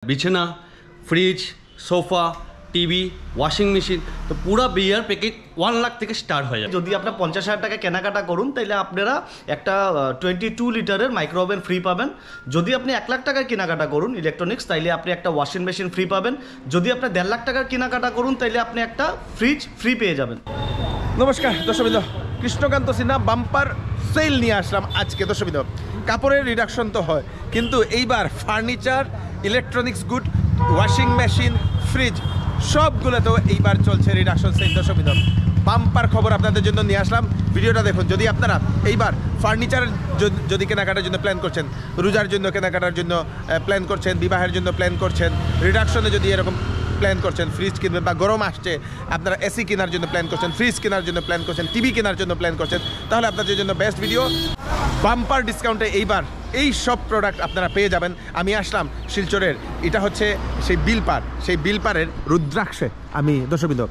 बिछना, fridge, sofa, TV, washing machine তো পুরো বিয়ার package 1 lakh থেকে স্টার্ট হয়ে যায়। যদি আপনারা 50,000 টাকা কেনাকাটা করুন তাহলে আপনারা একটা 22 লিটারের মাইক্রো ওভেন ফ্রি পাবেন। যদি আপনি 1 লাখ টাকার কেনাকাটা করুন ইলেকট্রনিক্স তাইলে আপনি একটা ওয়াশিং মেশিন ফ্রি পাবেন। যদি আপনি 1.5 লাখ টাকার কেনাকাটা করুন তাইলে আপনি একটা ফ্রিজ ফ্রি পেয়ে যাবেন। নমস্কার দর্শকবৃন্দ, কৃষ্ণকান্ত সিনহা বাম্পার সেল নিয়ে আসলাম আজকে। দর্শকবৃন্দ, কাপড়ের রিডাকশন তো হয়, কিন্তু এইবার furniture, electronics good, washing machine, fridge সবগুলোতেও এইবার চলছে রিডাকশন সেল। দর্শকবৃন্দ, বাম্পার খবর আপনাদের জন্য নিয়ে আসলাম। ভিডিওটা দেখুন। যদি আপনারা এইবার ফার্নিচার যদি কেনাকাটার জন্য প্ল্যান করছেন, রোজার জন্য কেনাকাটার জন্য প্ল্যান করছেন, বিবাহের জন্য প্ল্যান করছেন, রিডাকশনে যদি এরকম প্ল্যান করছেন, ফ্রিজ কিনবেন বা গরম আসছে আপনারা এসি কেনার জন্য প্ল্যান করছেন, ফ্রিজ কেনার জন্য প্ল্যান করছেন, টিভি কেনার জন্য প্ল্যান করছেন, তাহলে আপনাদের জন্য বেস্ট ভিডিও। বাম্পার ডিসকাউন্টে এইবার এই সব প্রোডাক্ট আপনারা পেয়ে যাবেন। আমি আসলাম শিলচরের, এটা হচ্ছে সেই বিলপার, সেই বিলপারের রুদ্রাক্ষে আমি দর্শকবৃন্দ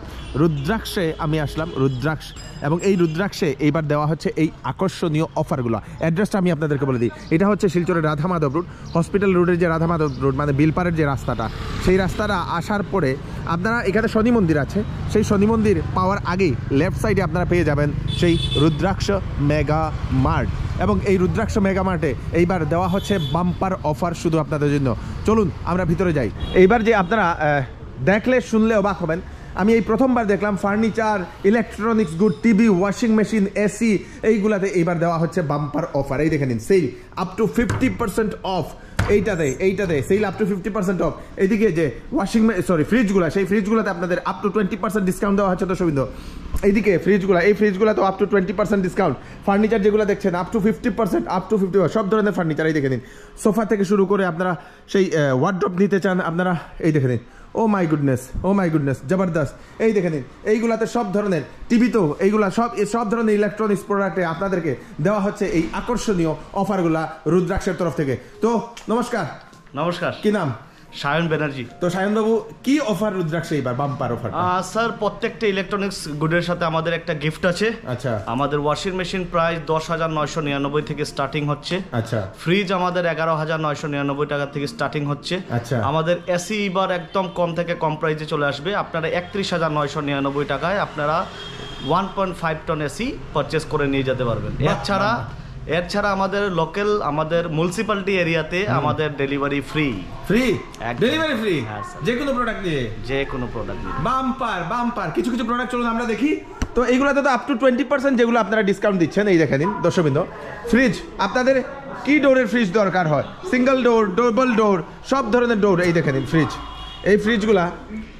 রুদ্রাক্ষে আমি আসলাম। রুদ্রাক্ষ এবং এই রুদ্রাক্ষে এইবার দেওয়া হচ্ছে এই আকর্ষণীয় অফারগুলো। অ্যাড্রেসটা আমি আপনাদেরকে বলে দিই। এটা হচ্ছে শিলচরের রাধামাধব রোড, হসপিটাল রোডের যে রাধামাধব রোড মানে বিলপারের যে রাস্তাটা, সেই রাস্তাটা আসার পরে আপনারা এখানে শনি মন্দির আছে, সেই শনি মন্দির পাওয়ার আগেই লেফট সাইডে আপনারা পেয়ে যাবেন সেই রুদ্রাক্ষ মেগা মার্ট। এবং এই রুদ্রাক্ষ মেগা মার্টে এইবার দেওয়া হচ্ছে বাম্পার অফার শুধু আপনাদের জন্য। চলুন আমরা ভিতরে যাই। এইবার যে আপনারা দেখলে শুনলে অবাক হবেন, আমি এই প্রথমবার দেখলাম furniture, electronics good, TV, washing machine, AC এইগুলাতে এইবার দেওয়া হচ্ছে বাম্পার অফার। এই দেখে নিন, সেল আপ টু 50% অফ। এইটাতে সেল আপ টু 50% অফ। এইদিকে যে ফ্রিজগুলো, সেই ফ্রিজগুলোতে আপনাদের আপ টু 20% ডিসকাউন্ট দেওয়া হচ্ছে। দর্শকবৃন্দ, এইদিকে ফ্রিজগুলো, এই ফ্রিজগুলো তো আপ টু 20% ডিসকাউন্ট। ফার্নিচার যেগুলো দেখছেন আপ টু 50%, আপ টু 50%, সব ধরনের ফার্নিচার এই দেখে নিন। সোফা থেকে শুরু করে আপনারা সেই ওয়ার্ড্রপ নিতে চান আপনারা, এই দেখে নিন। ও মাই গুডনেস, জবরদস্ত। এই দেখে নিন, এইগুলাতে সব ধরনের টিভি, তো এইগুলা সব ধরনের ইলেকট্রনিক্স প্রোডাক্টে আপনাদেরকে দেওয়া হচ্ছে এই আকর্ষণীয় অফারগুলা রুদ্রাক্ষের তরফ থেকে। তো নমস্কার। কি নাম? সায়ন ব্যানার্জি। তো সায়ন বাবু, কি অফার রুদ্রাক্ষে এইবার বাম্পার অফার? স্যার, প্রত্যেকটা ইলেকট্রনিক্স গুডের সাথে আমাদের একটা গিফট আছে। আচ্ছা। আমাদের ওয়াশিং মেশিন প্রাইস 10,999 থেকে স্টার্টিং হচ্ছে। আচ্ছা। ফ্রিজ আমাদের 11,999 টাকা থেকে স্টার্টিং হচ্ছে। আচ্ছা। আমাদের এসি এবার একদম কম থেকে কম প্রাইসে চলে আসবে। আপনারা 31,999 টাকায় আপনারা 1.5 টন এসি পারচেস করে নিয়ে যেতে পারবেন। এর ছাড়া আমাদের লোকাল, আমাদের মিউনিসিপ্যালিটি এরিয়াতে আমাদের ডেলিভারি ফ্রি। ডেলিভারি ফ্রি, যে কোনো প্রোডাক্ট নিয়ে। বাম্পার কিছু প্রোডাক্ট চলুন আমরা দেখি। তো এইগুলোতে তো আপ টু 20% যেগুলো আপনারা ডিসকাউন্ট দিচ্ছেন। এই দেখে নিন দর্শকবৃন্দ, ফ্রিজ আপনাদের কি ডোরের ফ্রিজ দরকার হয়, সিঙ্গেল ডোর, ডবল ডোর, সব ধরনের ডোর। এই দেখে নিন ফ্রিজ, এই ফ্রিজগুলা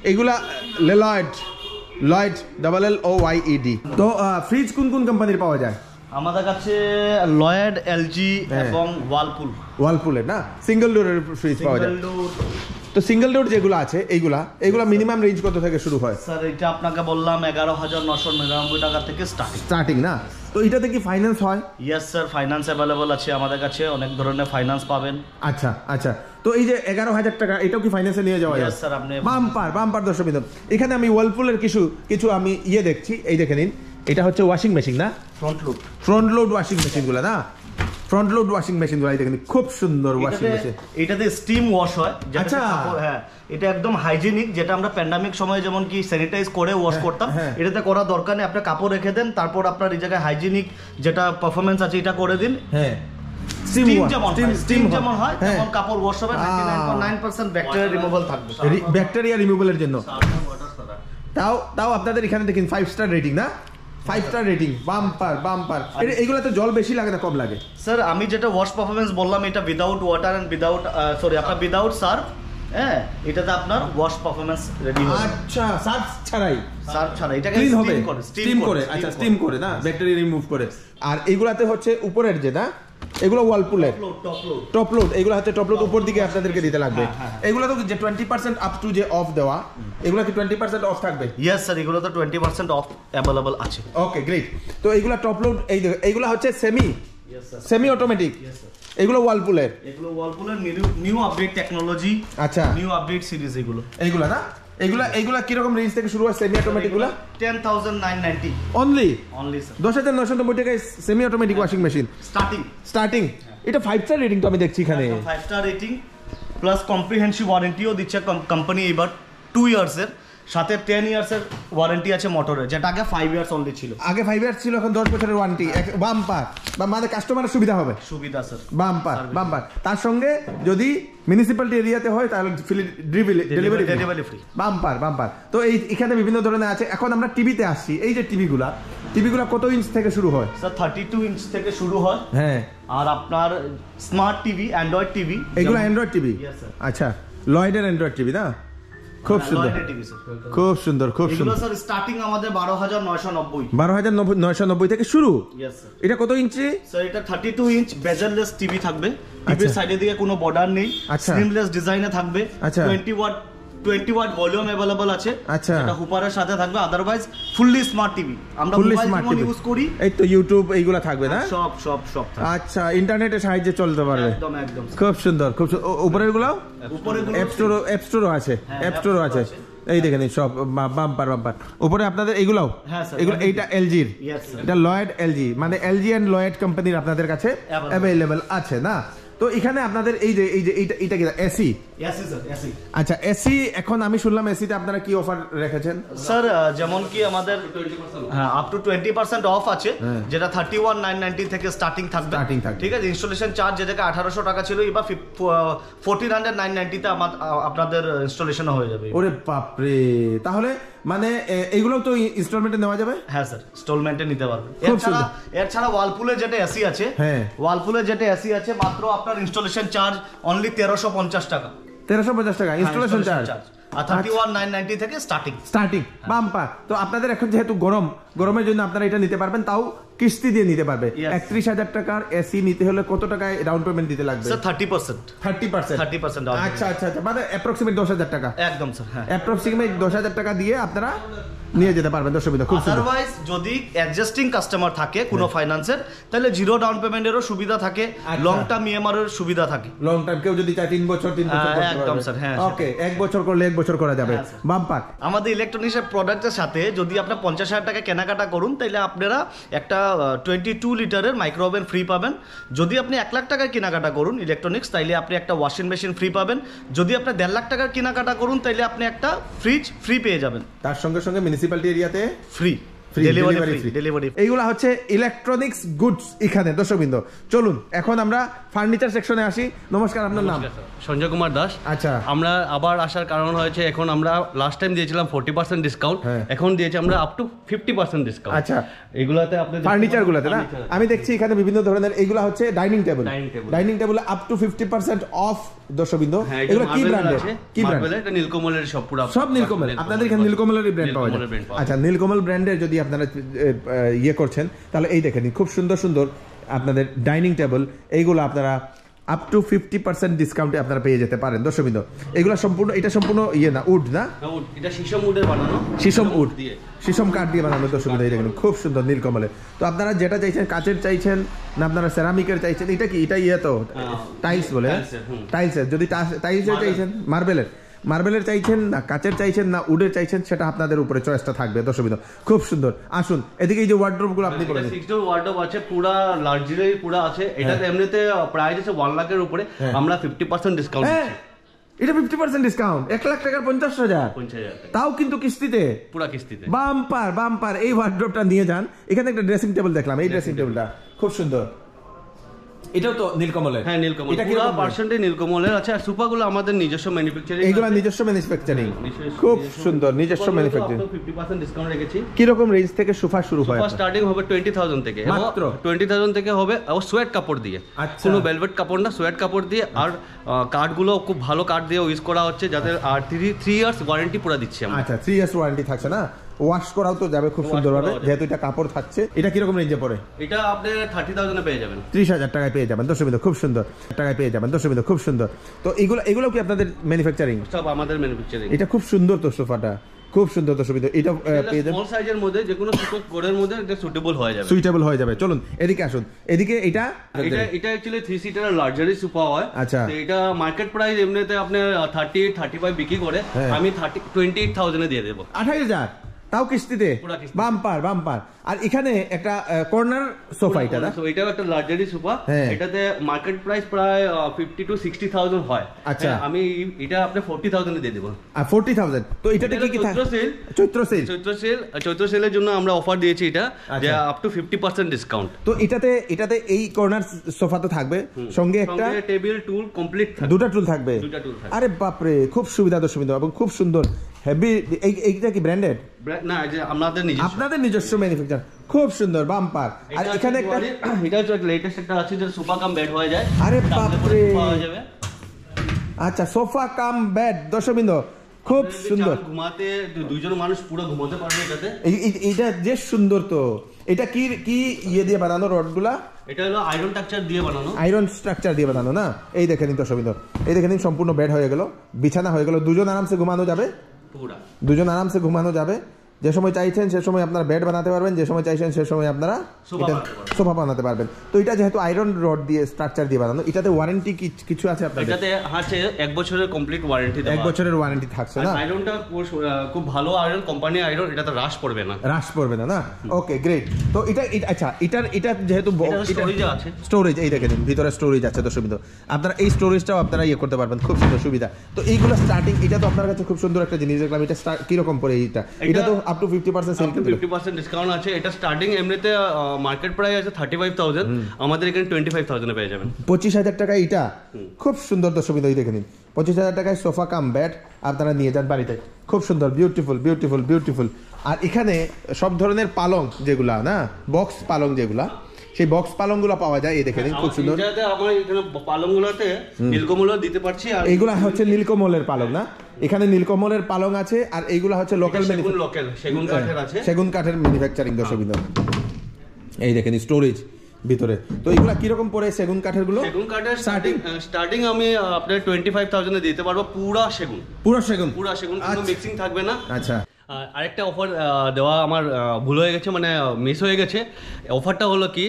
এইগুলা লয়েড LLOYED। তো ফ্রিজ কোন কোম্পানির পাওয়া যায়? আমাদের কাছে লয়েড, এলজি এবং ওয়ালপুলের না সিঙ্গেল ডোরের ফ্রিজ পাওয়া যায়। তো সিঙ্গেল ডোর যেগুলো আছে এইগুলা মিনিমাম রেঞ্জ কত থেকে শুরু হয়? স্যার, এটা আপনাকে বললাম 11,999 টাকা থেকে স্টার্টিং না? তো এটাতে কি ফাইন্যান্স হয়? ইয়েস স্যার, ফাইন্যান্স অ্যাভেলেবল আছে আমাদের কাছে, অনেক ধরনের ফাইন্যান্স পাবেন। আচ্ছা। তো এই যে 11,000 টাকা, এটাও কি ফাইন্যান্সে নিয়ে যাওয়া যায়? স্যার, আপনি বাম্পার দর্শকবৃন্দ, এখানে আমি ওয়ালপুলের কিছু আমি দেখছি। এই দেখে নিন, এটা হচ্ছে ওয়াশিং মেশিন না, ফ্রন্ট লোড ওয়াশিং মেশিনগুলো না, ফ্রন্ট লোড ওয়াশিং মেশিনগুলো দেখেন, খুব সুন্দর ওয়াশিং মেশিন। এটাতে স্টিম ওয়াশ হয়। আচ্ছা। হ্যাঁ, এটা একদম হাইজিনিক, যেটা আমরা প্যান্ডামিক সময় যেমন কি স্যানিটাইজ করে ওয়াশ করতাম, এটাতে করা দরকার নেই। আপনি কাপড় রেখে দেন, তারপর আপনার এই জায়গায় হাইজিনিক যেটা পারফরম্যান্স আছে এটা করে দিন। হ্যাঁ, স্টিম যেমন হয় তেমন কাপড় ওয়াশ হবে। 99.9% ব্যাকটেরিয়া রিমুভাল থাকবে, ব্যাকটেরিয়া রিমুভালের জন্য। তাও আপনাদের এখানে দেখেন 5 স্টার রেটিং না, 5 স্টার রেটিং। বাম্পার। এইগুলাতে জল বেশি লাগে না কম লাগে? স্যার, আমি যেটা ওয়াশ পারফরম্যান্স বললাম, এটা without water and without Surf. হ্যাঁ, এটাতে আপনার ওয়াশ পারফরম্যান্স রেডি হবে। আচ্ছা, সার্ফ ছাড়াই এটাকে স্টিম করে না, ব্যাকটেরিয়া রিমুভ করে। আর এইগুলাতে হচ্ছে উপরের যে না, এগুলো ওয়ালপুলের টপ লোড, এগুলো হচ্ছে টপ লোড উপর দিকে আপনাদেরকে দিতে লাগবে। এগুলো তো যে 20% আপ টু যে অফ দেওয়া, এগুলো কি 20% অফ থাকবে? ইয়েস স্যার, এগুলো তো 20% অফ অ্যাভেলেবল আছে। ওকে, গ্রেট। তো এইগুলো টপ লোড, এইগুলো হচ্ছে সেমি অটোমেটিক। এগুলো ওয়ালপুলের নিউ আপডেট টেকনোলজি। আচ্ছা, নিউ আপডেট সিরিজ এইগুলো না। এইগুলা কিরকম রেঞ্জ থেকে শুরু হয় সেমি অটোমেটিক গুলা? 10,990 অনলি স্যার। 10,990 টাকায় semi automatic washing machine starting. এটা 5 স্টার রেটিং তো আমি দেখছি এখানে। 5 স্টার রেটিং। প্লাস কম্প্রিহেন্সিভ ওয়ারেন্টিও দিচ্ছে কোম্পানি এবার 2 ইয়ার্সের সাথে 10 ইয়ার্সের ওয়ারেন্টি আছে মোটরের, যেটা আগে 5 ইয়ার্স অনলি ছিল। আগে 5 ইয়ার্স ছিল, এখন 10 বছরের ওয়ারেন্টি। বাম্পার বা মানে কাস্টমারের সুবিধা হবে, সুবিধা স্যার, বাম্পার। তার সঙ্গে যদি মিউনিসিপ্যালিটি এরিয়াতে হয় তাহলে ডেলিভারি ফ্রি। বাম্পার। তো এখানে বিভিন্ন ধরনের আছে। এখন আমরা টিভিতে আসছি। এই যে টিভিগুলা কত ইঞ্চ থেকে শুরু হয়? স্যার 32 ইঞ্চ থেকে শুরু হয়। হ্যাঁ। আর আপনার স্মার্ট টিভি, অ্যান্ড্রয়েড টিভি, এগুলো অ্যান্ড্রয়েড টিভি? আচ্ছা, লয়েডের অ্যান্ড্রয়েড টিভি না? খুব সুন্দর। স্যার স্টার্টিং আমাদের 12990 12990 থেকে শুরু। Yes sir. এটা কত ইঞ্চি? স্যার এটা 32 ইঞ্চ বেজেললেস টিভি থাকবে। টিভির সাইডে দিকে কোনো বর্ডার নেই, স্ক্রিনলেস ডিজাইনে থাকবে। 20 ওয়াট ভলিউম अवेलेबल আছে। আচ্ছা, এটা হুপারের সাথে থাকবে। Otherwise fully smart TV. আমরা মোবাইল ফোন ইউজ করি। এই তো ইউটিউব এইগুলা থাকবে না? সব থাকবে। আচ্ছা, ইন্টারনেটের সাহায্যে চলতে পারবে। একদম। খুব সুন্দর। উপরের গুলো অ্যাপ স্টোরও আছে। এই দেখেন সব বাম্পার। উপরে আপনাদের এইগুলাও? এগুলো এইটা এলজির, এটা লয়েড এলজি, মানে এলজি এন্ড লয়েড কোম্পানির আপনাদের কাছে অ্যাভেলেবল আছে না? তো এখানে আপনাদের এই যে এইটা কি এসি? আচ্ছা, এসি এখন আমি শুনলাম এসিতে আপনারা কি অফার রেখেছেন? স্যার যেমন কি আমাদের আপ টু 20% অফ আছে, যেটা 31,990 থেকে স্টার্টিং থাকবে। ঠিক আছে, ইনস্টলেশন চার্জ যেটাকে 1800 টাকা ছিল, এবার 14,990 তে আপনাদের ইনস্টলেশন হয়ে যাবে। ওরে বাপরে, তাহলে মানে এইগুলো তো ইনস্টলমেন্টে নেওয়া যাবে? হ্যাঁ স্যার, ইনস্টলমেন্টে নিতে পারবেন। এর ছাড়া ওয়ালপুলের যেটা এসি আছে, মাত্র আপনার ইনস্টলেশন চার্জ অনলি 1350 টাকা। 1350 টাকা ইনস্টলেশন চার্জ, আর 31,990 থেকে স্টার্টিং। বাম্পার। তো আপনাদের এখন যেহেতু গরমের জন্য আপনারা এটা নিতে পারবেন, তাও কিস্তি দিয়ে নিতে পারবে। 31,000 টাকার এসি নিতে হলে কত টাকায় ডাউন পেমেন্ট দিতে লাগবে? স্যার 30% আচ্ছা, মানে অ্যাপ্রক্সিমেট 10,000 টাকা। একদম স্যার, হ্যাঁ, অ্যাপ্রক্সিমেট 10,000 টাকা দিয়ে আপনারা নিয়ে যেতে পারবেন। খুব সুন্দর। আদারওয়াইজ যদি অ্যাডজাস্টিং কাস্টমার থাকে কোনো ফাইন্যান্সের, তাহলে জিরো ডাউন পেমেন্টেরও সুবিধা থাকে, লং টার্ম ইএমআই এর সুবিধা থাকে। লং টার্ম কেউ যদি চায় 3 বছর একদম স্যার, হ্যাঁ, ওকে, 1 বছর করলে 1 বছর করা যাবে। বাম্পার। আমাদের ইলেকট্রনিক্সের প্রোডাক্টের সাথে যদি আপনি 50,000 টাকা কেনাকাটা করুন, তাহলে আপনারা একটা 22 লিটারের মাইক্রো ওভেন ফ্রি পাবেন। যদি আপনি 1 লাখ টাকার কেনাকাটা করুন ইলেকট্রনিক্স, তাইলে আপনি একটা ওয়াশিং মেশিন ফ্রি পাবেন। যদি আপনি 1.5 লাখ টাকার কেনাকাটা করুন, তাইলে আপনি একটা ফ্রিজ ফ্রি পেয়ে যাবেন। তার সঙ্গে মিউনিসিপ্যালিটি এরিয়াতে ফ্রি ডেলিভারি। এইগুলা হচ্ছে ইলেকট্রনিক্স গুডস এখানে। দর্শকবৃন্দ, চলুন এখন আমরা ফার্নিচার সেকশনে আসি। নমস্কার, আপনার নাম? সঞ্জয় কুমার দাস। আচ্ছা, আমরা আবার আসার কারণ হয়েছে, এখন আমরা লাস্ট টাইম দিয়েছিলাম 40% ডিসকাউন্ট, এখন দিয়েছি আমরা আপ টু 50% ডিসকাউন্ট। আচ্ছা, এগুলাতে আপনি ফার্নিচার গুলাতে না? আমি দেখছি এখানে বিভিন্ন ধরনের, এইগুলা হচ্ছে dining table up to 50% of. দর্শকবৃন্দ, এগুলো কি ব্র্যান্ডের? এটা নীলকমলের সব নীলকমল। আপনাদের এখানে নীলকমলের ব্র্যান্ড পাওয়া যায়? আচ্ছা, নীলকমল ব্র্যান্ডের যদি আপনারা ইয়ে করছেন, তাহলে এই দেখেন খুব সুন্দর আপনাদের ডাইনিং টেবিল, এইগুলো আপনারা আপ টু 50% ডিসকাউন্টে আপনারা পেয়ে যেতে পারেন। দর্শকবৃন্দ, এগুলো সম্পূর্ণ ইয়ে না, উড না? এটা শিশম উডের বানানো, শিশম কাঠ দিয়ে বানানো। দর্শকবৃন্দ, এই দেখেন খুব সুন্দর নীলকমলে। তো আপনারা যেটা চাইছেন, কাচের চাইছেন না আপনারা সেরামিকের চাইছেন? এটা কি, এটা ইয়ে তো টাইলস বলে? টাইলসের। যদি টাইলসের চাইছেন, মার্বেলের চাইছেন না কাচের চাইছেন না উডের চাইছেন, সেটা আপনাদের উপরে চয়েসটা থাকবে। দর্শকবৃন্দ, খুব সুন্দর। আসুন এদিকে, এই যে ওয়ার্ডরোব গুলো আপনি বলেন, 6 ডোর ওয়ার্ডরোব আছে, পুরো লাক্সারি পুরো আছে। এটা এমনিতে প্রাইস আছে 1 লাখের উপরে, আমরা 50% ডিসকাউন্ট দিচ্ছি। এটা 50% ডিসকাউন্ট, 1 লাখ টাকার 50,000, তাও কিন্তু কিস্তিতে, পুরো কিস্তিতে। বাম্পার। এই ওয়ার্ডরোবটা নিয়ে যান। এখানে একটা ড্রেসিং টেবিল দেখলাম, এই ড্রেসিং টেবিলটা খুব সুন্দর। এটাও তো নীলকমলের? হ্যাঁ, নীলকমল, এটা পুরো পার্সেন্টে নীলকমলের আছে। আর সোফাগুলো আমাদের নিজস্ব ম্যানুফ্যাকচারিং, এইগুলো নিজস্ব ম্যানুফ্যাকচারিং, খুব সুন্দর নিজস্ব ম্যানুফ্যাকচারিং। 50% ডিসকাউন্ট রেখেছি। কি রকম রেঞ্জ থেকে সোফা শুরু হয়? সোফা স্টার্টিং হবে 20,000 থেকে, মাত্র 20,000 থেকে হবে। আর সোয়েট কাপড় দিয়ে, কোনো ভেলভেট কাপড় না, সোয়েট কাপড় দিয়ে। আর কাঠগুলো খুব ভালো কাঠ দিয়ে ইউজ করা হচ্ছে, যাতে আর 3 ইয়ার্স ওয়ারেন্টি পুরো দিচ্ছি আমরা। আচ্ছা, 3 ইয়ার্স ওয়ারেন্টি থাকছে না? ওয়াশ করাও তো যাবে খুব সুন্দরভাবে, যেহেতু এটা কাপড় থাকছে। এটা কিরকম রেঞ্জে পড়ে? এটা আপনি 30,000 এ পেয়ে যাবেন, 30,000 টাকায় পেয়ে যাবেন। দর্শকবৃন্দ, খুব সুন্দর টাকায় পেয়ে যাবেন। দর্শকবৃন্দ, খুব সুন্দর। তো এগুলো কি আপনাদের ম্যানুফ্যাকচারিং? সব আমাদের ম্যানুফ্যাকচারিং। এটা খুব সুন্দর তো, সোফাটা খুব সুন্দর। দর্শকবৃন্দ, এটা পেয়ে যাবেন স্মল সাইজের মধ্যে, যে কোনো ছোট ঘরের মধ্যে এটা সুটেবল হয়ে যাবে। চলুন এদিকে আসুন। এদিকে এটা অ্যাকচুয়ালি 3 সিটার লাক্সারি সোফা হয়। আচ্ছা, এটা মার্কেট প্রাইস এমনিতে আপনি 30-35 বিক্রি করে, আমি 28,000 এ দিয়ে দেবো। 28,000? তাও কিস্তিতে পুরা কিস্তিতে। বাম্পার আর এখানে একটা কর্নার সোফা এটা না? এটাও একটা লাক্সারি সোফা। হ্যাঁ। এটাতে মার্কেট প্রাইস প্রায় 50 to 60,000 হয়। আচ্ছা। আমি এটা আপনি 40,000 এ দিয়ে দেবো। 40,000। তো এটাতে কি কি থাকে? চৈত্র সেলের জন্য আমরা অফার দিয়েছি এটা, যে আচ্ছা। Up to 50% discount. তো এটাতে এই কর্নার সোফা তো থাকবে, সঙ্গে একটা টেবিল টুল কমপ্লিট থাকবে। দুটো টুল থাকবে। আরে বাপরে, খুব সুবিধা এবং খুব সুন্দর হেভি। এইটা কি ব্র্যান্ডেড না, যে আপনাদের নিজস্ব ম্যানুফ্যাকচার, খুব সুন্দর বাম্পার। আর এখানে একটা এটা হচ্ছে লেটেস্ট একটা আছে, যে সোফা কাম বেড হয়ে যায়। আরে বাপরে, পাওয়া যাবে। আচ্ছা, সোফা কাম বেড দর্শকবৃন্দ, খুব সুন্দর। ঘুমাতে দুইজন মানুষ পুরো ঘুমাতে পারবে এটাতে। এইটা যে সুন্দর। তো এটা কি ইয়ে দিয়ে বানানো? রডগুলা এটা হলো আয়রন স্ট্রাকচার দিয়ে বানানো। আয়রন স্ট্রাকচার দিয়ে বানানো না? এই দেখে নিন দর্শকবৃন্দ, এই দেখে নিন, সম্পূর্ণ বেড হয়ে গেল, বিছানা হয়ে গেল, দুজন আরামসে ঘুমানো যাবে। দুজন আরামসে ঘুমানো যাবে। যে সময় চাইছেন সে সময় আপনারা বেড বানাতে পারবেন, যে সময় চাইছেন সে সময় আপনারা সোফা বানাতে পারবেন। তো এটা যেহেতু আয়রন রড দিয়ে স্ট্রাকচার দিয়ে বানানো, এটাতে ওয়ারেন্টি কিছু আছে আপনাদের? এটাতে আছে 1 বছরের কমপ্লিট ওয়ারেন্টি দেওয়া। 1 বছরের ওয়ারেন্টি থাকছে না? আয়রনটা খুব ভালো আয়রন, কোম্পানি আয়রন, এটাতে রাশ পড়বে না না? ওকে, গ্রেট। তো আচ্ছা, এটা যেহেতু স্টোরেজ, এই দেখে নিন, ভিতরে স্টোরেজ আছে দর্শকবৃন্দ। আপনারা এই স্টোরেজটাও আপনারা ইয়ে করতে পারবেন, খুব সুন্দর সুবিধা। তো এইগুলো স্টার্টিং, এটা তো আপনার কাছে খুব সুন্দর একটা জিনিস দেখলাম। এটা কিরকম পড়ে? এটা তো আপ টু 50% সেল, 50% ডিসকাউন্ট আছে। এটা স্টার্টিং এমনিতে মার্কেট প্রাইস আছে 35,000, আমাদের এখানে 25,000 এ পেয়ে যাবেন। 25,000 টাকা এটা, খুব সুন্দর দর্শকবৃন্দ। এই দেখে নিন, 25,000 টাকায় সোফা কাম বেড আপনারা নিয়ে যান বাড়িতে, খুব সুন্দর, বিউটিফুল। আর এখানে সব ধরনের পালং যেগুলা না, বক্স পালং যেগুলা, সেই বক্স পালংগুলো পাওয়া যায়। এই দেখে নিন, খুব সুন্দর। আমার এখানে পালংগুলোতে নীলকমল দিতে পারছি। আর এইগুলা হচ্ছে নীলকমলের পালং না? এখানে নীলকমলের পালং আছে, আর এইগুলা হচ্ছে লোকাল সেগুন কাঠের আছে, সেগুন কাঠের ম্যানুফ্যাকচারিং দর্শকবৃন্দ। এই দেখেন স্টোরেজ ভিতরে। তো এগুলা কিরকম পড়ে সেগুন কাঠের গুলো? সেগুন কাঠের স্টার্টিং আমি আপনার 25,000 এ দিতে পারবো। পুরা সেগুন, কোনো মিক্সিং থাকবে না। আচ্ছা। আরেকটা অফার দেওয়া আমার ভুল হয়ে গেছে, মানে মিস হয়ে গেছে। অফারটা হলো কি,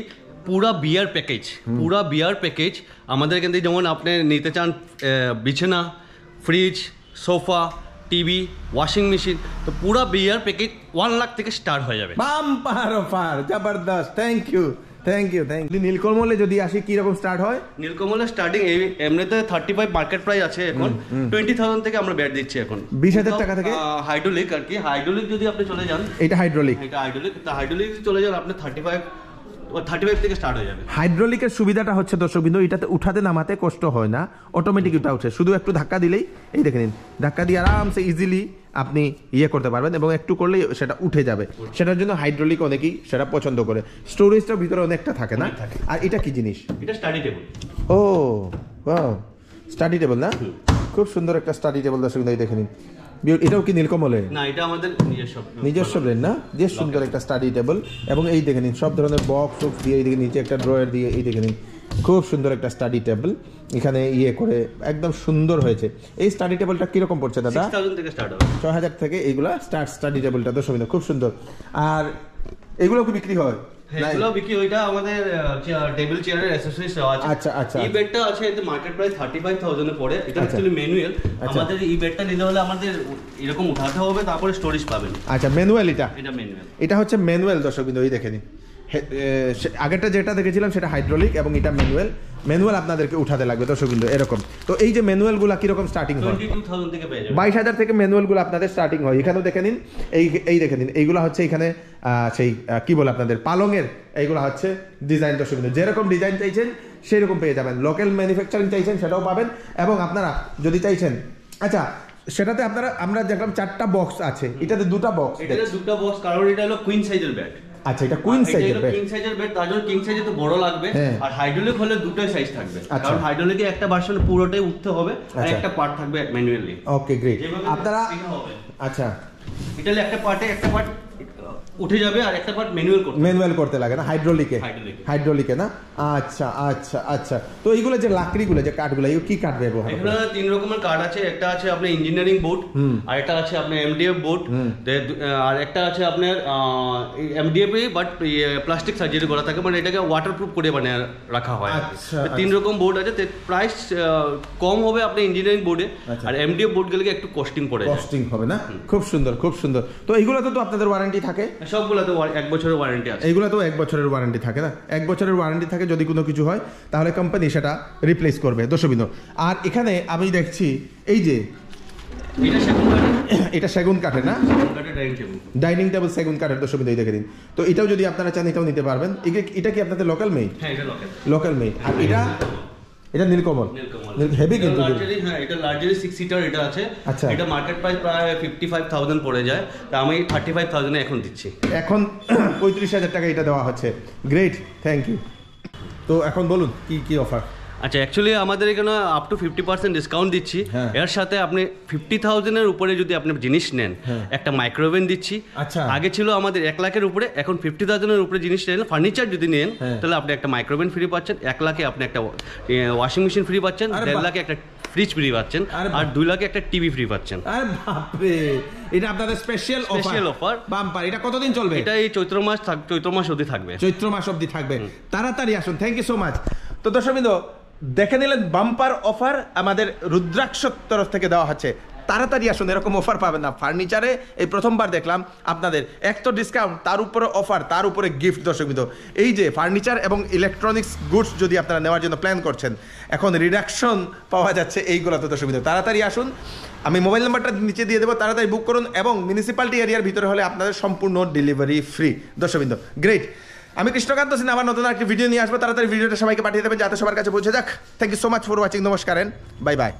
পুরা বিয়ার প্যাকেজ আমাদের এখান থেকে, যেমন আপনি নিতে চান বিছানা, fridge, sofa, TV, washing machine, তো পুরা বিয়ার প্যাকেজ 1 লাখ থেকে স্টার্ট হয়ে যাবে। বাম্পার অফার, জবরদস্ত। Thank you. নীলকমলে যদি আসি, কি রকম স্টার্ট হয়? নীলকমলের স্টার্টিং এমনিতে 35 মার্কেট প্রাইস আছে, এখন 20,000 থেকে আমরা বেড দিচ্ছি এখন। 20,000 টাকা থেকে হাইড্রোলিক আর কি। হাইড্রোলিক যদি আপনি চলে যান, এটা হাইড্রোলিক চলে যান আপনি 35 থেকে স্টার্ট হয়ে যাবে। হাইড্রোলিকের সুবিধাটা হচ্ছে দর্শকবৃন্দ, এটাতে উঠাতে নামাতে কষ্ট হয় না, অটোমেটিক এটা উঠে, শুধু একটু ধাক্কা দিলেই, এই দেখে নিন, ধাক্কা দিয়ে আরামসে ইজিলি আপনি ইয়ে করতে পারবেন, এবং একটু করলেই সেটা উঠে যাবে। সেটার জন্য হাইড্রোলিক অনেকেই সেটা পছন্দ করে। স্টোরেজটা ভিতরে অনেকটা থাকে না? আর এটা কি জিনিস? এটা স্টাডি টেবিল। ও ওয়াও, স্টাডি টেবিল না? খুব সুন্দর একটা স্টাডি টেবিল দর্শকবৃন্দ, এই দেখে নিন। এটাও কি নীলকমলে? না, এটা আমাদের নিজস্ব ব্র্যান্ড না? যে সুন্দর একটা স্টাডি টেবিল, এবং এই দেখে নিন সব ধরনের বক্স দিয়ে, এই দিকে নিচে একটা ড্রয়ার দিয়ে, এই দেখে নিন খুব সুন্দর একটা স্টাডি টেবিল এখানে ইয়ে করে একদম সুন্দর হয়েছে। এই স্টাডি টেবিলটা কিরকম পড়ছে দাদা? 6,000 থেকে স্টার্ট হবে। 6,000 থেকে এইগুলা স্টাডি টেবিলটা তো সুবিধা, খুব সুন্দর। আর এগুলো কি বিক্রি হয়? এগুলো বিক্রি, ওইটা আমাদের টেবিল চেয়ারের অ্যাকসেসরিজ আছে। আচ্ছা। এই বেডটা আছে, এতে মার্কেট প্রাইস 35,000 এ পড়ে। এটা অ্যাকচুয়ালি ম্যানুয়াল। আমাদের এই বেডটা নিতে হলে আমাদের এরকম উঠাতে হবে, তারপরে স্টোরেজ পাবেন। আচ্ছা, ম্যানুয়াল। এটা হচ্ছে ম্যানুয়াল দর্শকবৃন্দ, এই দেখে নিন। আগেরটা যেটা দেখেছিলাম সেটা হাইড্রোলিক, এবং এটা ম্যানুয়াল আপনাদেরকে উঠাতে লাগবে দর্শকবৃন্দ, এরকম। তো এই যে ম্যানুয়ালগুলো কিরকম স্টার্টিং হয়? 22,000 থেকে পেয়ে যাবেন। 22,000 থেকে ম্যানুয়ালগুলো আপনাদের স্টার্টিং হয়। এখানেও দেখে নিন, এই দেখে নিন, এইগুলো হচ্ছে এখানে সেই কি বলে আপনাদের পালংয়ের, এইগুলো হচ্ছে ডিজাইন দর্শকবৃন্দ। যেরকম ডিজাইন চাইছেন সেরকম পেয়ে যাবেন। লোকাল ম্যানুফ্যাকচারিং চাইছেন সেটাও পাবেন, এবং আপনারা যদি চাইছেন, আচ্ছা সেটাতে আমরা দেখলাম 4টা বক্স আছে, এটাতে 2টা বক্স। এটাতে 2টা বক্স, কারণ এটা হলো কুইন সাইজের বেড। আচ্ছা, এটা কুইন সাইজের বেড। কিং সাইজের বেড, তার জন্য কিং সাইজে তো বড় লাগবে। আর হাইড্রোলিক হলে দুটোই সাইজ থাকবে, কারণ হাইড্রোলিকে একটা ভার্সন পুরোটাই উঠতে হবে, আর একটা পার্ট থাকবে ম্যানুয়ালি। ওকে, গ্রেট। আপনারা আচ্ছা, এটা একটা পার্ট উঠে যাবে, আর একটা পার্ট ম্যানুয়াল করতে লাগে না, হাইড্রোলিকে Hydraulic-এ। হাইড্রোলিকে না। আচ্ছা আচ্ছা আচ্ছা। তো এইগুলো যে লাকড়িগুলো যে কাঠগুলো, এগুলো কি কাঠ ব্যবহার করে? এখানে 3 রকমের কাঠ আছে। একটা আছে আপনার ইঞ্জিনিয়ারিং বোর্ড, আর একটা আছে আপনার এমডিএফ বোর্ড, আর একটা আছে আপনার এমডিএফ বাট প্লাস্টিক সার্জারি করা থাকে, মানে এটাকে ওয়াটারপ্রুফ করে মানে রাখা হয়। আচ্ছা, 3 রকম বোর্ড আছে। প্রাইস কম হবে আপনার ইঞ্জিনিয়ারিং বোর্ডে, আর এমডিএফ বোর্ড গেলে একটু কস্টিং পড়ে যায়। কস্টিং হবে না? খুব সুন্দর খুব সুন্দর। তো এইগুলোতে তো আপনাদের ওয়ারেন্টি থাকে? সবগুলোতে 1 বছরের ওয়ারেন্টি আছে। এইগুলো তো 1 বছরের ওয়ারেন্টি থাকে না? 1 বছরের ওয়ারেন্টি থাকে, যদি কোনো কিছু হয় তাহলে কোম্পানি সেটা রিপ্লেস করবে। দর্শকবৃন্দ, আর এখানে আমি দেখছি এই যে এটা সেগুন কাঠের না? ডাইনিং টেবিল সেগুন কাঠের। দর্শকবৃন্দ এই দেখে দিন। তো এটাও যদি আপনারা চান এটাও নিতে পারবেন। এটা কি আপনাদের লোকাল মেড? হ্যাঁ, এটা লোকাল মেড। আর এটা নীলকমল হেভি কিন্তু। হ্যাঁ, এটা লার্জারি 6 সিটার এটা আছে। আচ্ছা। এটা মার্কেট প্রাইস প্রায় 55,000 পড়ে যায়, তা আমি 35,000 এখন দিচ্ছি। এখন 35,000 টাকা এটা দেওয়া হচ্ছে। Great, thank you. তো এখন বলুন কি কি অফার? আচ্ছা, অ্যাকচুয়ালি আমাদের এখানে আপ টু 50% ডিসকাউন্ট দিচ্ছি। এর সাথে আপনি 50,000-এর উপরে যদি আপনি জিনিস নেন, একটা মাইক্রোওভেন দিচ্ছি। আচ্ছা। আগে ছিল আমাদের 1 লাখের উপরে, এখন 50,000-এর উপরে জিনিস নেন, ফার্নিচার যদি নেন, তাহলে আপনি একটা মাইক্রোওভেন ফ্রি পাচ্ছেন, 1 লাখে আপনি একটা ওয়াশিং মেশিন ফ্রি পাচ্ছেন, 1.5 লাখে একটা ফ্রিজ ফ্রি পাচ্ছেন, আর 2 লাখে একটা টিভি ফ্রি পাচ্ছেন। আরে বাপরে, এটা আপনাদের স্পেশাল অফার বাম্পার। এটা কতদিন চলবে? এটা এই চৈত্র মাস অবধি থাকবে। চৈত্র মাস অবধি থাকবে। তাড়াতাড়ি আসুন। Thank you so much. তো দর্শকবৃন্দ, দেখে নিলেন বাম্পার অফার আমাদের রুদ্রাক্ষর তরফ থেকে দেওয়া হচ্ছে। তাড়াতাড়ি আসুন, এরকম অফার পাবেন না ফার্নিচারে। এই প্রথমবার দেখলাম আপনাদের এক তো ডিসকাউন্ট, তার উপরে অফার, তার উপরে গিফট। দর্শকবৃন্দ, এই যে ফার্নিচার এবং ইলেকট্রনিক্স গুডস যদি আপনারা নেওয়ার জন্য প্ল্যান করছেন, এখন রিডাকশন পাওয়া যাচ্ছে এইগুলোতে। দর্শকবৃন্দ, তাড়াতাড়ি আসুন। আমি মোবাইল নাম্বারটা নিচে দিয়ে দেবো, তাড়াতাড়ি বুক করুন। এবং মিউনিসিপ্যালিটি এরিয়ার ভিতরে হলে আপনাদের সম্পূর্ণ ডেলিভারি ফ্রি। দর্শকবৃন্দ, গ্রেট। আমি কৃষ্ণকান্ত সিনহা, আবার নতুন একটি ভিডিও নিয়ে আসবো। তাড়াতাড়ি ভিডিওটা সবাইকে পাঠিয়ে দেবেন যাতে সবার কাছে পৌঁছে যাক। Thank you so much for watching. নমস্কার, বাই বাই।